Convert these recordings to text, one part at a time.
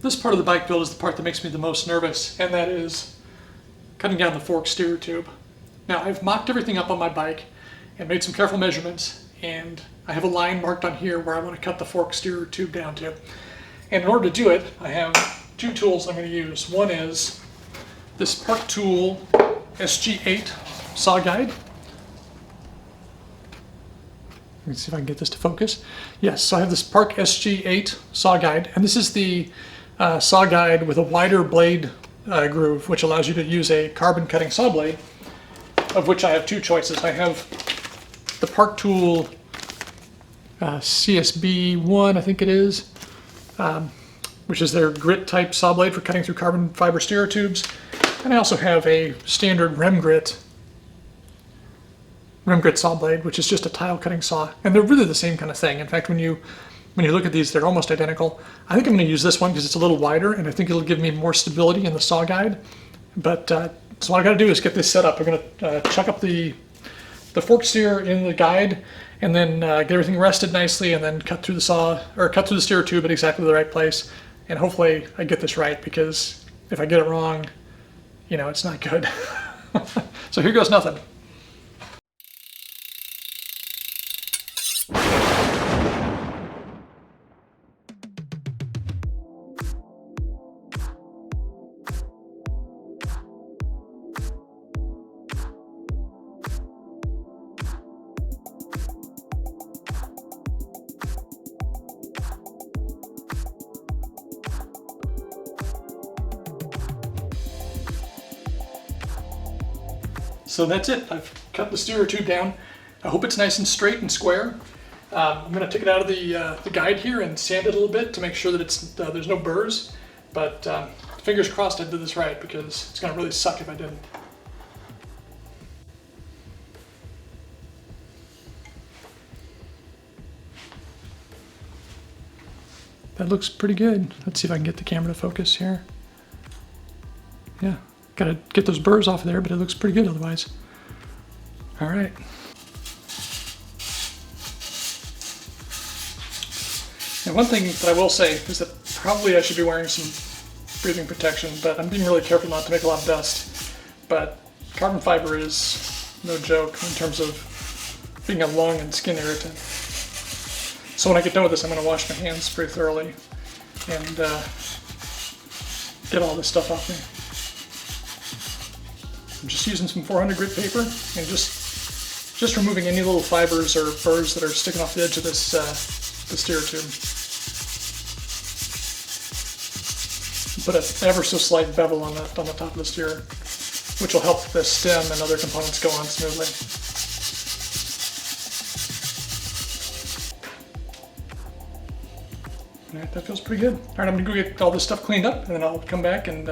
This part of the bike build is the part that makes me the most nervous, and that is cutting down the fork steer tube. Now, I've mocked everything up on my bike and made some careful measurements, and I have a line marked on here where I want to cut the fork steer tube down to. And in order to do it, I have two tools I'm going to use. One is this Park Tool SG8 saw guide. Let me see if I can get this to focus. Yes, so I have this Park SG8 saw guide, and this is the saw guide with a wider blade groove, which allows you to use a carbon cutting saw blade, of which I have two choices. I have the Park Tool CSB1, I think it is, which is their grit type saw blade for cutting through carbon fiber steer tubes. And I also have a standard rim grit saw blade, which is just a tile cutting saw. And they're really the same kind of thing. In fact, when you look at these, they're almost identical. I think I'm going to use this one because it's a little wider, and I think it'll give me more stability in the saw guide. But so what I got to do is get this set up. I'm going to chuck up the fork steer in the guide, and then get everything rested nicely, and then cut through the steer tube at exactly the right place. And hopefully I get this right, because if I get it wrong, it's not good. So here goes nothing. So that's it. I've cut the steer tube down. I hope it's nice and straight and square. I'm going to take it out of the guide here and sand it a little bit to make sure that there's no burrs. But fingers crossed I did this right, because it's going to really suck if I didn't. That looks pretty good. Let's see if I can get the camera to focus here. Yeah. Gotta get those burrs off of there, but it looks pretty good otherwise. All right. And one thing that I will say is that probably I should be wearing some breathing protection, but I'm being really careful not to make a lot of dust. But carbon fiber is no joke in terms of being a lung and skin irritant. So when I get done with this, I'm going to wash my hands pretty thoroughly and get all this stuff off me. I'm just using some 400 grit paper and just removing any little fibers or burrs that are sticking off the edge of this the steer tube. Put an ever so slight bevel on the top of the steer, which will help the stem and other components go on smoothly. All right, that feels pretty good. All right, I'm gonna go get all this stuff cleaned up, and then I'll come back and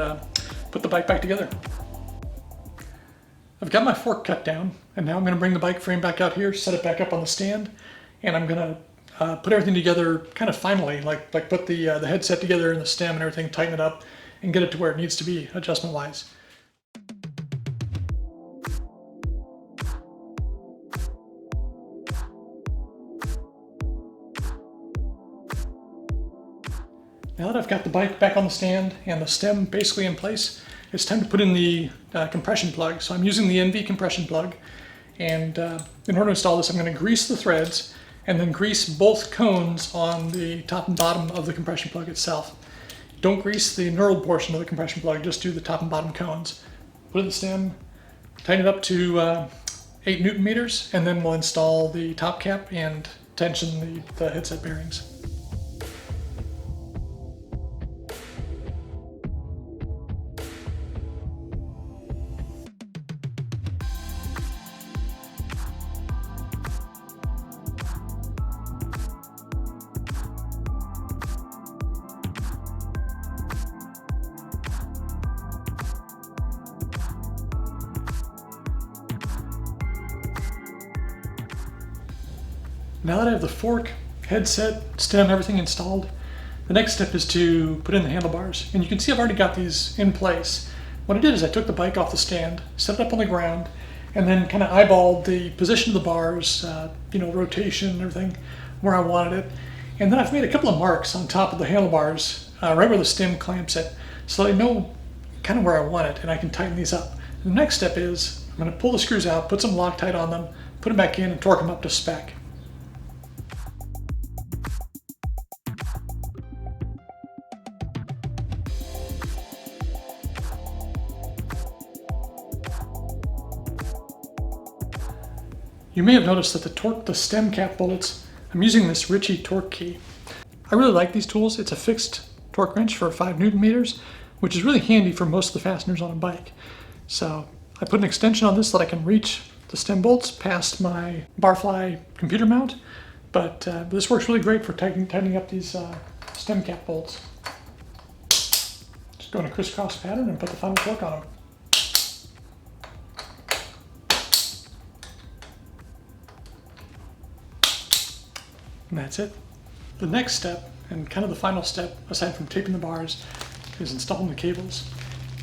put the bike back together. I've got my fork cut down, and now I'm going to bring the bike frame back out here, set it back up on the stand, and I'm going to put everything together kind of finally, like put the headset together and the stem and everything, tighten it up, and get it to where it needs to be adjustment-wise. Now that I've got the bike back on the stand and the stem basically in place, it's time to put in the compression plug. So I'm using the ENVE compression plug, and in order to install this, I'm going to grease the threads and then grease both cones on the top and bottom of the compression plug itself. Don't grease the knurled portion of the compression plug, just do the top and bottom cones. Put it in the stem, tighten it up to 8 Newton meters, and then we'll install the top cap and tension the headset bearings. Now that I have the fork, headset, stem, everything installed, the next step is to put in the handlebars. And you can see I've already got these in place. What I did is I took the bike off the stand, set it up on the ground, and then kind of eyeballed the position of the bars, rotation and everything, where I wanted it. And then I've made a couple of marks on top of the handlebars right where the stem clamps it, so that I know kind of where I want it and I can tighten these up. The next step is I'm going to pull the screws out, put some Loctite on them, put them back in, and torque them up to spec. You may have noticed that to torque the stem cap bolts, I'm using this Ritchie torque key. I really like these tools. It's a fixed torque wrench for 5 Newton meters, which is really handy for most of the fasteners on a bike. So I put an extension on this so that I can reach the stem bolts past my Barfly computer mount, but this works really great for tightening up these stem cap bolts. Just go in a crisscross pattern and put the final torque on them. And that's it. The next step, and kind of the final step, aside from taping the bars, is installing the cables.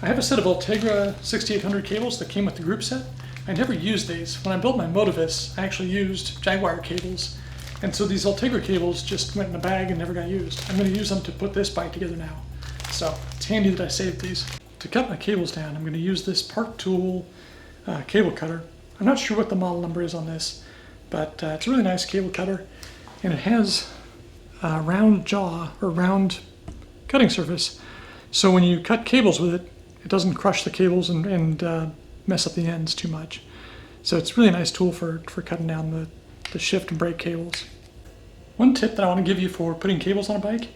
I have a set of Ultegra 6800 cables that came with the group set. I never used these. When I built my Motivis, I actually used Jaguar cables, and so these Ultegra cables just went in a bag and never got used. I'm going to use them to put this bike together now. So it's handy that I saved these. To cut my cables down, I'm going to use this Park Tool cable cutter. I'm not sure what the model number is on this, but it's a really nice cable cutter. And it has a round jaw, or round cutting surface, so when you cut cables with it, it doesn't crush the cables and mess up the ends too much. So it's a really nice tool for cutting down the shift and brake cables. One tip that I want to give you for putting cables on a bike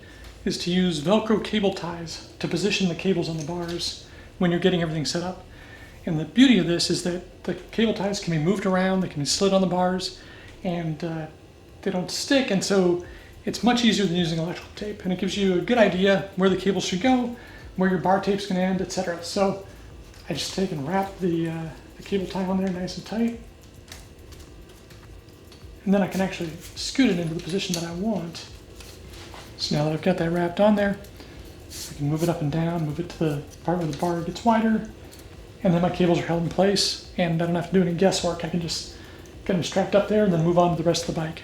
is to use Velcro cable ties to position the cables on the bars when you're getting everything set up. And the beauty of this is that the cable ties can be moved around, they can be slid on the bars, and they don't stick, and so it's much easier than using electrical tape, and it gives you a good idea where the cables should go, where your bar tape's going to end, etc. So I just take and wrap the cable tie on there nice and tight, and then I can actually scoot it into the position that I want. So now that I've got that wrapped on there, I can move it up and down, move it to the part where the bar gets wider, and then my cables are held in place, and I don't have to do any guesswork. I can just get them strapped up there and then move on to the rest of the bike.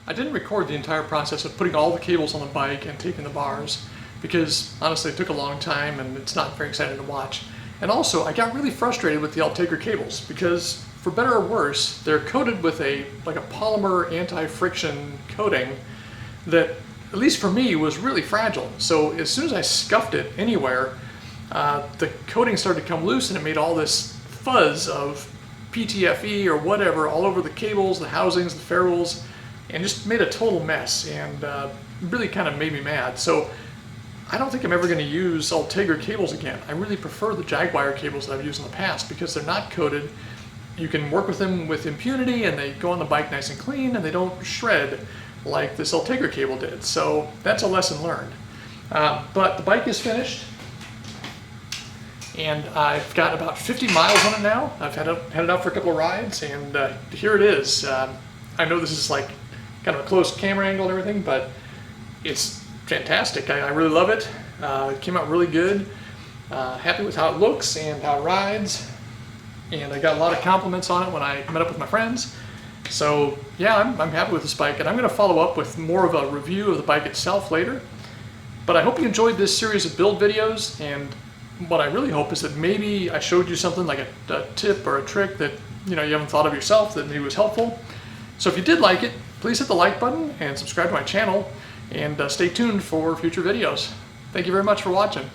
I didn't record the entire process of putting all the cables on the bike and taping the bars because honestly it took a long time and it's not very exciting to watch. And also I got really frustrated with the Ultegra cables because for better or worse they're coated with a polymer anti-friction coating that, at least for me, was really fragile. So as soon as I scuffed it anywhere, the coating started to come loose and it made all this fuzz of PTFE or whatever all over the cables, the housings, the ferrules, and just made a total mess, and really kind of made me mad. So I don't think I'm ever going to use Ultegra cables again. I really prefer the Jaguar cables that I've used in the past because they're not coated. You can work with them with impunity and they go on the bike nice and clean and they don't shred like this Ultegra cable did. So that's a lesson learned. But the bike is finished and I've got about 50 miles on it now. I've had it out for a couple of rides, and here it is. I know this is like kind of a close camera angle and everything, but it's fantastic. I really love it. It came out really good. Happy with how it looks and how it rides. And I got a lot of compliments on it when I met up with my friends. So yeah, I'm happy with this bike, and I'm going to follow up with more of a review of the bike itself later. But I hope you enjoyed this series of build videos, and what I really hope is that maybe I showed you something like a tip or a trick that you haven't thought of yourself that maybe was helpful. So if you did like it, please hit the like button and subscribe to my channel, and stay tuned for future videos. Thank you very much for watching.